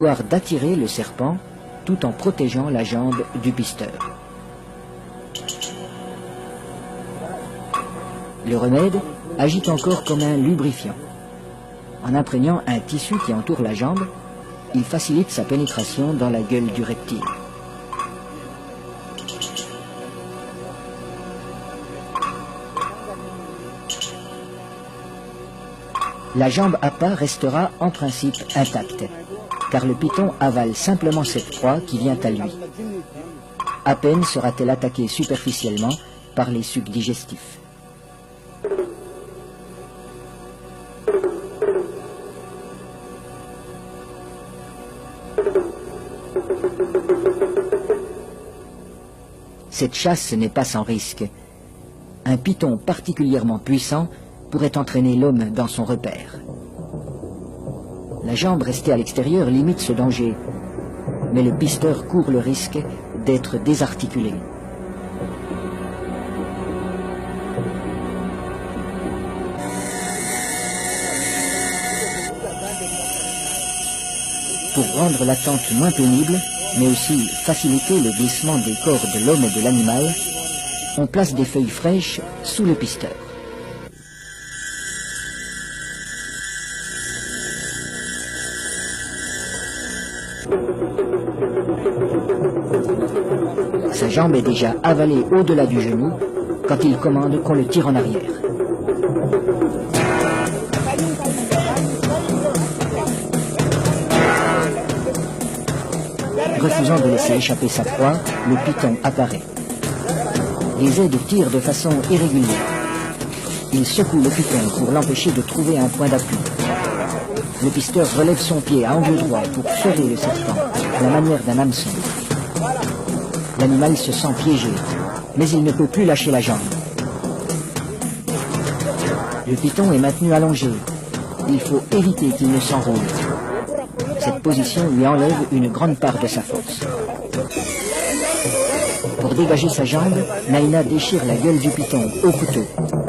pouvoir d'attirer le serpent tout en protégeant la jambe du pisteur. Le remède agit encore comme un lubrifiant. En imprégnant un tissu qui entoure la jambe, il facilite sa pénétration dans la gueule du reptile. La jambe à pas restera en principe intacte, car le python avale simplement cette proie qui vient à lui. À peine sera-t-elle attaquée superficiellement par les sucs digestifs. Cette chasse n'est pas sans risque. Un python particulièrement puissant pourrait entraîner l'homme dans son repère. La jambe restée à l'extérieur limite ce danger, mais le pisteur court le risque d'être désarticulé. Pour rendre l'attente moins pénible, mais aussi faciliter le glissement des corps de l'homme et de l'animal, on place des feuilles fraîches sous le pisteur. Sa jambe est déjà avalée au-delà du genou quand il commande qu'on le tire en arrière. Refusant de laisser échapper sa proie, le python apparaît. Les aides tirent de façon irrégulière. Il secoue le python pour l'empêcher de trouver un point d'appui. Le pisteur relève son pied à angle droit pour serrer le serpent, à la manière d'un hameçon. L'animal se sent piégé, mais il ne peut plus lâcher la jambe. Le python est maintenu allongé. Il faut éviter qu'il ne s'enroule. Cette position lui enlève une grande part de sa force. Pour dégager sa jambe, Naina déchire la gueule du python au couteau.